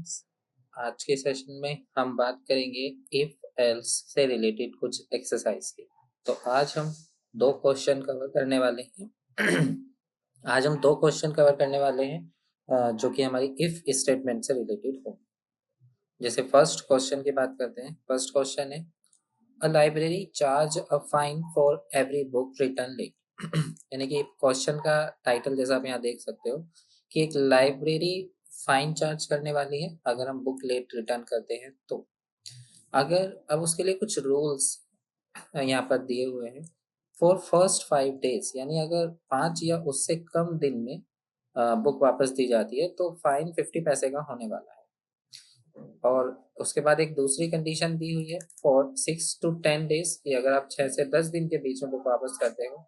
Students, आज के session में हम बात करेंगे इफ एल्स से रिलेटेड कुछ एक्सरसाइज की। तो आज हम दो क्वेश्चन कवर करने वाले हैं आज हम दो क्वेश्चन कवर करने वाले हैं जो कि हमारी इफ स्टेटमेंट से रिलेटेड हो। जैसे फर्स्ट क्वेश्चन की बात करते हैं। फर्स्ट क्वेश्चन है a library charge a fine for every book return late यानी कि क्वेश्चन का टाइटल जैसा आप यहाँ देख सकते हो कि एक लाइब्रेरी फाइन चार्ज करने वाली है अगर हम बुक लेट रिटर्न करते हैं। तो अगर अब उसके लिए कुछ रूल्स यहाँ पर दिए हुए हैं। फॉर फर्स्ट 5 डेज यानी अगर 5 या उससे कम दिन में बुक वापस दी जाती है तो फाइन 50 पैसे का होने वाला है। और उसके बाद एक दूसरी कंडीशन दी हुई है फॉर 6 to 10 डेज कि अगर आप 6 से 10 दिन के बीच में बुक वापस करते हो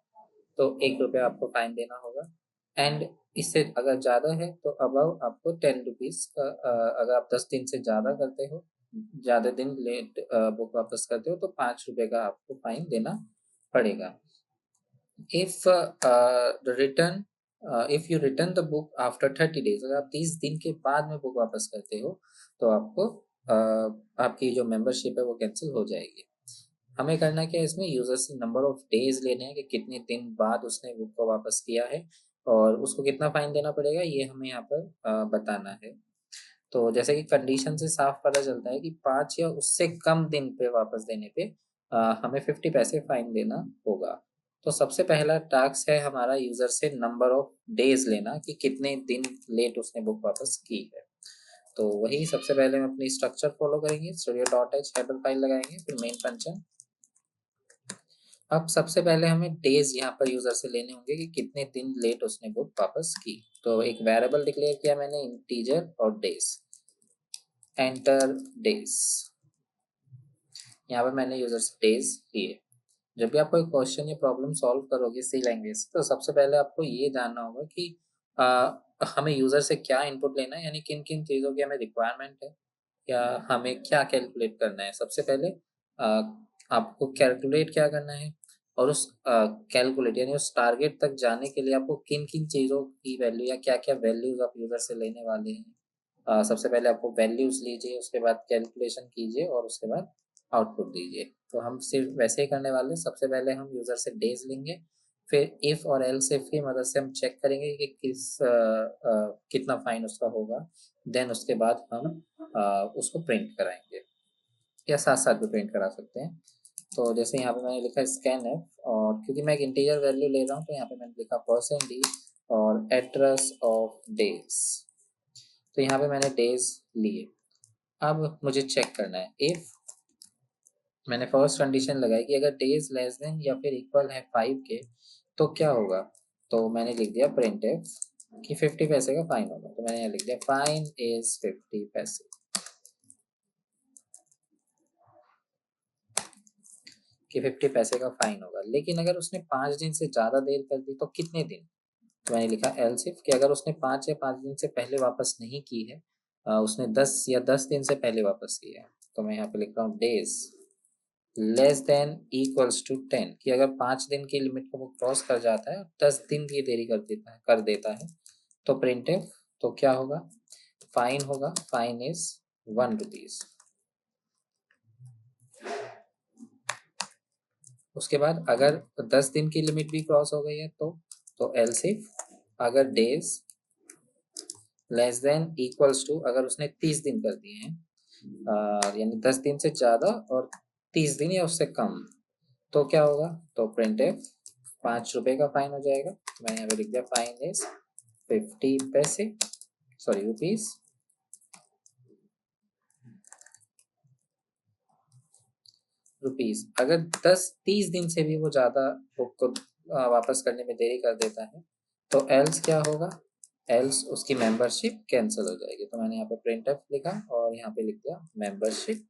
तो ₹1 आपको फाइन देना होगा। एंड इससे अगर ज़्यादा है तो अबव आपको 10 रुपीज़ का अगर आप 10 दिन से ज़्यादा करते हो, ज़्यादा दिन लेट बुक वापस करते हो तो ₹5 का आपको फाइन देना पड़ेगा। If you return the book after 30 days, अगर आप 30 दिन के बाद में बुक वापस करते हो तो आपको आपकी जो मेंबरशिप है वो कैंसिल हो जाएगी। हमें करना क्या है, इसमें यूजर से नंबर ऑफ डेज लेने हैं कि कितने दिन बाद उसने बुक को वापस किया है और उसको कितना फाइन देना पड़ेगा ये हमें यहाँ पर बताना है। तो जैसे कि कंडीशन से साफ पता चलता है कि 5 या उससे कम दिन पे वापस देने पे हमें 50 पैसे फाइन देना होगा। तो सबसे पहला टास्क है हमारा यूजर से नंबर ऑफ डेज लेना कि कितने दिन लेट उसने बुक वापस की है। तो वही सबसे पहले हम अपनी स्ट्रक्चर फॉलो करेंगे। studio.h हेडर फाइल लगाएंगे, फिर मेन फंक्शन। अब सबसे पहले हमें डेज यहाँ पर यूजर से लेने होंगे कि कितने दिन लेट उसने बुक वापस की। तो एक वेरिएबल डिक्लेयर किया मैंने इंटीजर और डेज। एंटर डेज, यहाँ पर मैंने यूजर से डेज लिए। जब भी आप कोई क्वेश्चन या प्रॉब्लम सॉल्व करोगे सी लैंग्वेज तो सबसे पहले आपको ये जानना होगा कि हमें यूजर से क्या इनपुट लेना है, यानी किन किन चीज़ों की हमें रिक्वायरमेंट है या हमें क्या कैलकुलेट करना है। सबसे पहले आपको कैलकुलेट क्या करना है और उस कैलकुलेट यानी उस टारगेट तक जाने के लिए आपको किन किन चीज़ों की वैल्यू या क्या क्या वैल्यूज आप यूजर से लेने वाले हैं। सबसे पहले आपको वैल्यूज लीजिए, उसके बाद कैलकुलेशन कीजिए और उसके बाद आउटपुट दीजिए। तो हम सिर्फ वैसे ही करने वाले हैं। सबसे पहले हम यूजर से डेज लेंगे, फिर इफ और एल्स इफ की मदद से हम चेक करेंगे कि कितना फाइन उसका होगा। देन उसके बाद हम उसको प्रिंट कराएंगे या साथ साथ भी प्रिंट करा सकते हैं। तो जैसे यहाँ पे मैंने लिखा स्कैन एफ, और क्योंकि मैं एक इंटीजर वैल्यू ले रहा हूँ तो यहाँ पे मैंने लिखा %d और एड्रेस ऑफ डेज। तो यहाँ पे मैंने डेज लिए। अब मुझे चेक करना है इफ मैंने फर्स्ट कंडीशन लगाई कि अगर डेज लेस देन या फिर इक्वल है 5 के तो क्या होगा। तो मैंने लिख दिया प्रिंट एफ कि 50 पैसे का फाइन होगा। तो मैंने यहाँ लिख दिया फाइन इज 50 पैसे कि 50 पैसे का फाइन होगा। लेकिन अगर उसने 5 दिन से ज़्यादा देर कर दी तो कितने दिन। तो मैंने लिखा एल्स इफ कि अगर उसने 5 या 5 दिन से पहले वापस नहीं की है, उसने 10 या 10 दिन से पहले वापस की है। तो मैं यहाँ पे लिख रहा हूँ days less than equals to 10 कि अगर 5 दिन की लिमिट को वो क्रॉस कर जाता है, 10 दिन की देरी कर देता है तो प्रिंट एफ तो क्या होगा, फाइन होगा। Fine is ₹1। उसके बाद अगर 10 दिन की लिमिट भी क्रॉस हो गई है तो एल्स इफ अगर days less than equals to अगर उसने 30 दिन कर दिए हैं, यानी 10 दिन से ज़्यादा और 30 दिन या उससे कम, तो क्या होगा। तो प्रिंट एफ ₹5 का फाइन हो जाएगा। मैंने यहाँ पे लिख दिया फाइन इज 50 पैसे, सॉरी रुपीज। अगर 30 दिन से भी वो ज़्यादा बुक को वापस करने में देरी कर देता है तो एल्स क्या होगा, एल्स उसकी मेंबरशिप कैंसिल हो जाएगी। तो मैंने यहाँ पे प्रिंट एफ लिखा और यहाँ पे लिख दिया मेंबरशिप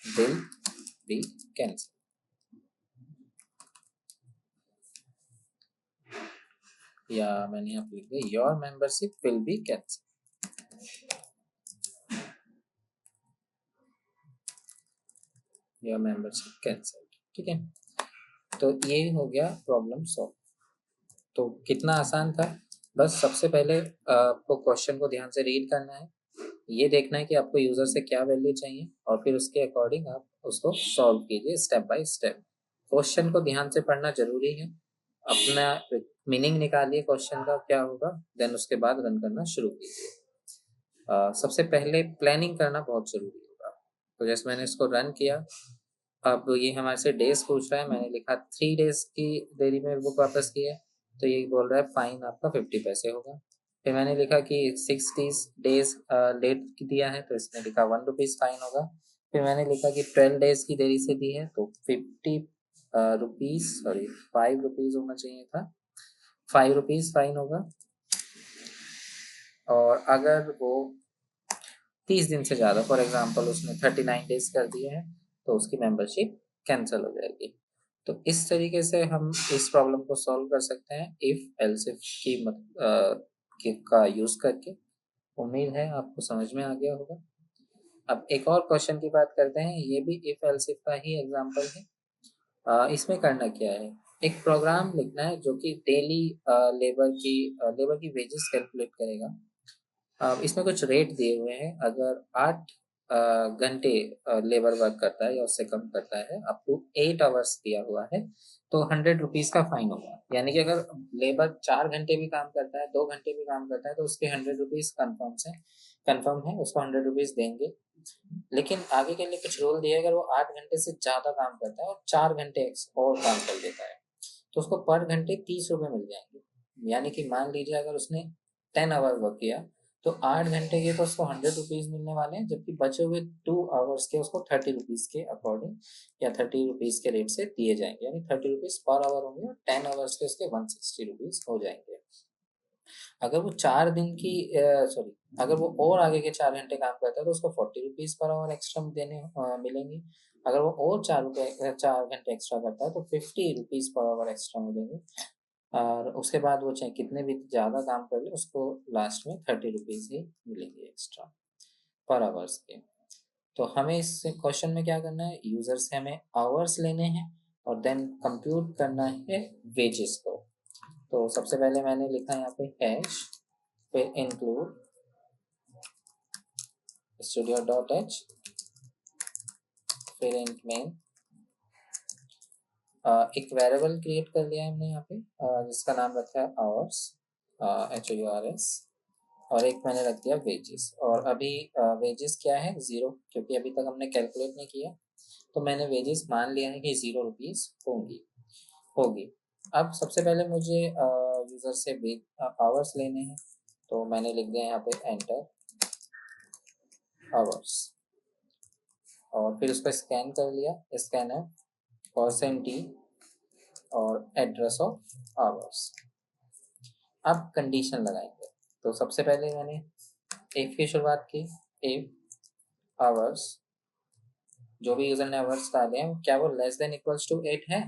विल बी कैंसिल, या मैंने यहाँ पे लिख दिया your membership will be cancel. Your membership cancel, ठीक है। तो ये हो गया प्रॉब्लम सॉल्व। तो कितना आसान था। बस सबसे पहले आपको क्वेश्चन को ध्यान से रीड करना है, ये देखना है कि आपको यूजर से क्या वैल्यू चाहिए और फिर उसके अकॉर्डिंग आप उसको सॉल्व कीजिए स्टेप बाय स्टेप। क्वेश्चन को ध्यान से पढ़ना जरूरी है, अपना मीनिंग निकालिए क्वेश्चन का क्या होगा, देन उसके बाद रन करना शुरू कीजिए। सबसे पहले प्लानिंग करना बहुत जरूरी होगा। तो जैसे मैंने इसको रन किया, अब ये हमारे से डेज पूछ रहा है, मैंने लिखा 3 डेज की देरी में बुक वापस की है, तो ये बोल रहा है फाइन आपका 50 पैसे होगा। फिर मैंने लिखा कि 6 डेज लेट दिया है, तो इसने लिखा 1 रुपीज़ फाइन होगा। फिर मैंने लिखा कि 12 डेज की देरी से दी है, तो 50 रुपीज़, सॉरी 5 रुपीज़ होना चाहिए था, 5 रुपीज़ फाइन होगा। और अगर वो 30 दिन से ज़्यादा, फॉर एग्जाम्पल उसने 39 डेज कर दिए हैं, तो उसकी मेंबरशिप कैंसिल हो जाएगी। तो इस तरीके से हम इस प्रॉब्लम को सॉल्व कर सकते हैं इफ एल्स इफ का यूज करके। उम्मीद है आपको समझ में आ गया होगा। अब एक और क्वेश्चन की बात करते हैं, ये भी इफ एल्स इफ का ही एग्जांपल है। इसमें करना क्या है, एक प्रोग्राम लिखना है जो कि डेली लेबर की वेजेस कैलकुलेट करेगा। इसमें कुछ रेट दिए हुए हैं, अगर 8 घंटे लेबर वर्क करता है या उससे कम करता है, अप टू 8 आवर्स दिया हुआ है, तो 100 रुपीज का फाइन होगा। यानी कि अगर लेबर 4 घंटे भी काम करता है, 2 घंटे भी काम करता है, तो उसके 100 रुपीज कन्फर्म है, उसको 100 रुपीज देंगे। लेकिन आगे के लिए कुछ रूल दिया है, अगर वो 8 घंटे से ज्यादा काम करता है और 4 घंटे और काम कर देता है, तो उसको पर घंटे 30 रुपए मिल जाएंगे। यानी कि मान लीजिए अगर उसने 10 आवर वर्क किया, तो 8 घंटे के तो उसको 100 रुपीज मिलने वाले हैं, जबकि बचे हुए 2 आवर्स के उसको 30 रुपीज के अकॉर्डिंग या 30 रुपीज के रेट से दिए जाएंगे। यानी 30 रुपीज पर आवर होंगे और 10 आवर्स के उसके 160 रुपीज हो जाएंगे। अगर वो 4 दिन की सॉरी अगर वो और आगे के 4 घंटे काम करता है, तो उसको 40 रुपीज पर आवर एक्स्ट्रा मिलेंगे। अगर वो और 4 घंटे एक्स्ट्रा करता है, तो 50 रुपीज पर आवर एक्स्ट्रा मिलेंगे। और उसके बाद वो चाहे कितने भी ज़्यादा काम कर ले, उसको लास्ट में 30 रुपीज ही मिलेंगे एक्स्ट्रा पर आवर्स के। तो हमें इस क्वेश्चन में क्या करना है, यूजर से हमें आवर्स लेने हैं और देन कंप्यूट करना है वेजेस को। तो सबसे पहले मैंने लिखा यहाँ पे हैश, फिर इंक्लूड studio.h, फिर इंट मेन। एक वेरिएबल क्रिएट कर लिया है हमने यहाँ पे, जिसका नाम रखा है आवर्स, HOURS, और एक मैंने रख दिया वेजेस। और अभी वेजेस क्या है, 0, क्योंकि अभी तक हमने कैलकुलेट नहीं किया, तो मैंने वेजेस मान लिया है कि 0 रुपीज़ होगी। अब सबसे पहले मुझे यूज़र से आवर्स लेने हैं, तो मैंने लिख दिया यहाँ पे एंटर आवर्स, और फिर उसको स्कैन कर लिया, स्कैनर %t और एड्रेस ऑफ आवर्स। अब कंडीशन लगाएंगे। तो सबसे पहले मैंने इफ की शुरुआत की, इफ आवर्स, जो भी यूजर ने आवर्स डाले हैं क्या वो लेस देन इक्वल्स टू 8 है।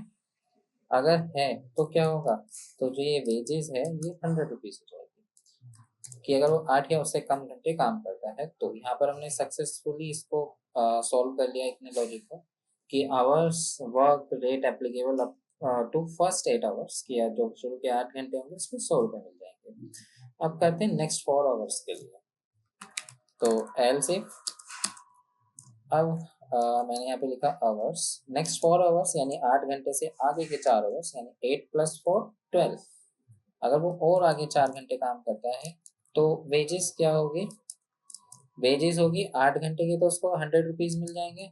अगर है तो क्या होगा, तो जो ये वेजेस है ये 100 रुपीज हो जाएगी। कि अगर वो 8 या उससे कम घंटे काम करता है, तो यहाँ पर हमने सक्सेसफुली इसको सॉल्व कर लिया इतने लॉजिक को, कि hours work rate applicable up to first 8 hours किया, जो शुरू के 8 घंटे होंगे उसमें 100 रुपये मिल जाएंगे। अब करते हैं नेक्स्ट 4 आवर्स के लिए। तो एल्स इफ, अब मैंने यहाँ पे लिखा आवर्स, नेक्स्ट 4 आवर्स यानी 8 घंटे से आगे के 4 आवर्स, यानी 8 + 4 12। अगर वो और आगे 4 घंटे काम करता है, तो वेजेस क्या होगी, वेजेस होगी 8 घंटे की, तो उसको 100 रुपीज मिल जाएंगे।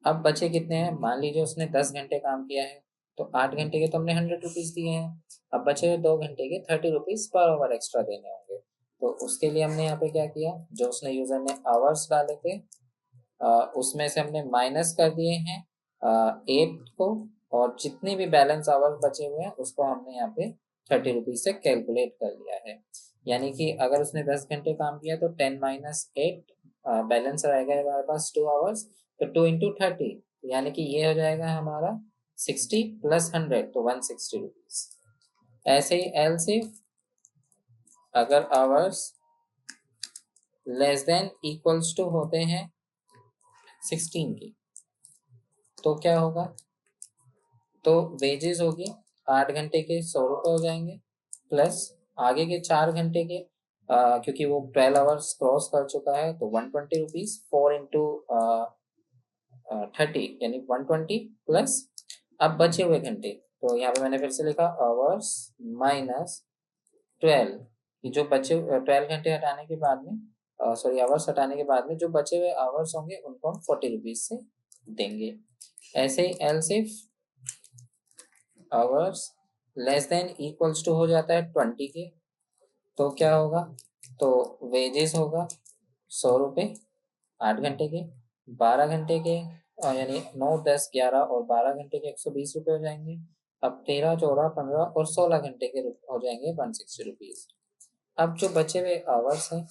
अब बचे कितने हैं, मान लीजिए उसने 10 घंटे काम किया है, तो 8 घंटे के तो हमने 100 रुपीज दिए हैं। अब बचे हुए 2 घंटे के 30 रुपीज पर आवर एक्स्ट्रा देने होंगे। तो उसके लिए हमने यहाँ पे क्या किया, जो उसने यूजर ने आवर्स डाले थे उसमें से हमने माइनस कर दिए हैं 8 को, और जितने भी बैलेंस आवर्स बचे हुए हैं उसको हमने यहाँ पे 30 रुपीज से कैलकुलेट कर लिया है। यानी कि अगर उसने 10 घंटे काम किया, तो 10 - 8 बैलेंस रहेगा हमारे पास 2 आवर्स, तो 2 × 30, यानी कि ये हो जाएगा हमारा 60 + 100, तो 160 रुपीज। ऐसे ही एल्स इफ अगर hours less than equals to होते हैं 16 की, तो क्या होगा, तो वेजेस होगी 8 घंटे के 100 रुपये हो जाएंगे, प्लस आगे के 4 घंटे के क्योंकि वो 12 आवर्स क्रॉस कर चुका है तो 120 रुपीज 4 into 30 यानी 120 प्लस अब बचे हुए घंटे। तो यहाँ पे मैंने फिर से लिखा आवर्स माइनस 12, ये जो बचे 12 घंटे हटाने के बाद में सॉरी आवर्स हटाने के बाद में जो बचे हुए आवर्स होंगे उनको हम 40 रुपीज से देंगे। ऐसे ही else if hours less than equals to हो जाता है 20 के, तो क्या होगा, तो वेजेस होगा 100 रुपये 8 घंटे के, 12 घंटे के यानी 9 10 11 और 12 घंटे के 120 रुपये हो जाएंगे। अब 13 14 15 और 16 घंटे के हो जाएंगे 160 रुपीज। अब जो बचे हुए आवर्स हैं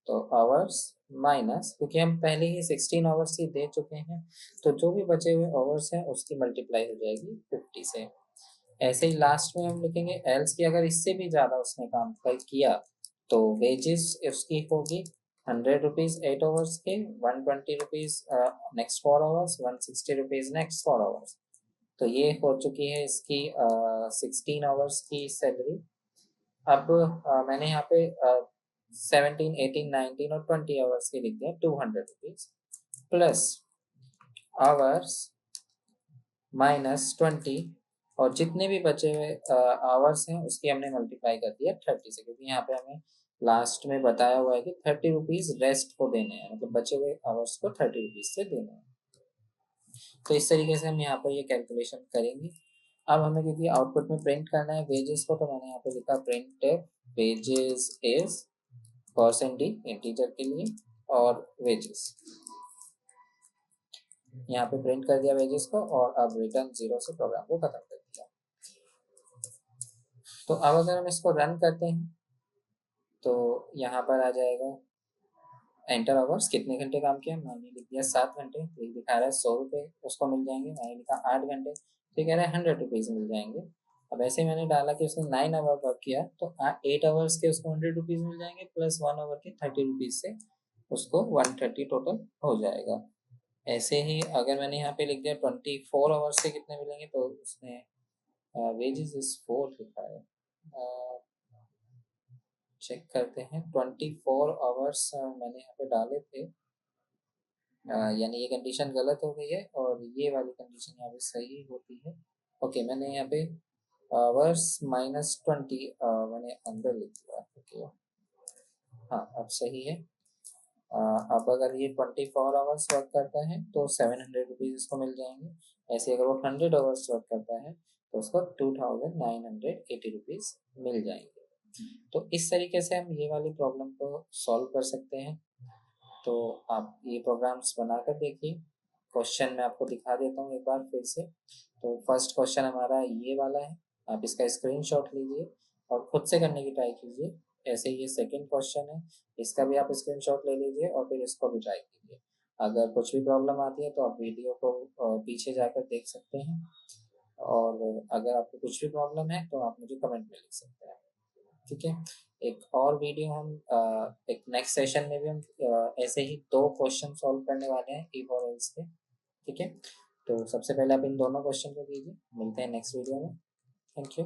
तो आवर्स माइनस, क्योंकि हम पहले ही 16 आवर्स ही दे चुके हैं तो जो भी बचे हुए आवर्स हैं उसकी मल्टीप्लाई हो जाएगी 50 से। ऐसे ही लास्ट में हम लिखेंगे एल्स की अगर इससे भी ज़्यादा उसने काम किया तो वेजेस उसकी होगी 100 रुपीज 8 आवर्स के, 120 rupees next 4 hours, 160 rupees next 4 hours. तो ये हो चुकी है इसकी 16 आवर्स की सैलरी। अब मैंने यहाँ पे 17 18 19 और 20 आवर्स की लिख दिया 200 रुपीज प्लस आवर्स -20 और जितने भी बचे हुए आवर्स हैं उसकी हमने मल्टीप्लाई कर दिया 30 से, क्योंकि यहाँ पे हमें लास्ट में बताया हुआ है कि 30 रुपीज रेस्ट को देने हैं, मतलब बचे हुए आवर्स को 30 रुपीज से देने हैं। तो इस तरीके से हम यहाँ पर ये कैलकुलेशन करेंगे। अब हमें क्योंकि आउटपुट में प्रिंट करना है वेजेस को, तो मैंने यहाँ पे लिखा प्रिंट वेजेस इज % इंटीजर के लिए और वेजेस यहाँ पे प्रिंट कर दिया वेजेस को और अब रिटर्न 0 से प्रोग्राम को खत्म कर दिया। तो अब अगर हम इसको रन करते हैं तो यहाँ पर आ जाएगा एंटर आवर्स कितने घंटे काम किया, मैंने लिख दिया 7 घंटे, तो ये दिखा रहा है 100 रुपये उसको मिल जाएंगे। मैंने लिखा 8 घंटे तो कह रहा है 100 रुपीज़ मिल जाएंगे। अब ऐसे मैंने डाला कि उसने 9 आवर वर्क किया तो 8 आवर्स के उसको 100 रुपीज़ मिल जाएंगे प्लस 1 आवर के 30 रुपीज़ से उसको 130 टोटल हो जाएगा। ऐसे ही अगर मैंने यहाँ पे लिख दिया 24 आवर्स से कितने मिलेंगे तो उसने वेजेस इज 4 लिखा है, चेक करते हैं। 24 आवर्स मैंने यहाँ पे डाले थे, यानी ये कंडीशन गलत हो गई है और ये वाली कंडीशन यहाँ पे सही होती है। ओके मैंने यहाँ पे आवर्स -20 मैंने अंदर लिख दिया। ओके हाँ अब सही है। अब अगर ये 24 आवर्स वर्क करता है तो 700 रुपीज़ इसको मिल जाएंगे। ऐसे अगर वो 100 आवर्स वर्क करता है तो उसको 2980 रुपीज़ मिल जाएंगे। तो इस तरीके से हम ये वाली प्रॉब्लम को सॉल्व कर सकते हैं। तो आप ये प्रोग्राम्स बनाकर देखिए। क्वेश्चन मैं आपको दिखा देता हूँ एक बार फिर से। तो फर्स्ट क्वेश्चन हमारा ये वाला है, आप इसका स्क्रीनशॉट लीजिए और खुद से करने की ट्राई कीजिए। ऐसे ही ये सेकंड क्वेश्चन है, इसका भी आप स्क्रीनशॉट ले लीजिए और फिर इसको भी ट्राई कीजिए। अगर कुछ भी प्रॉब्लम आती है तो आप वीडियो को पीछे जाकर देख सकते हैं और अगर आपको कुछ भी प्रॉब्लम है तो आप मुझे कमेंट में लिख सकते हैं। ठीक है, एक और वीडियो हम एक नेक्स्ट सेशन में भी हम ऐसे ही 2 क्वेश्चन सॉल्व करने वाले हैं if और else के। ठीक है, तो सबसे पहले आप इन दोनों क्वेश्चन को कीजिए। मिलते हैं नेक्स्ट वीडियो में। Thank you.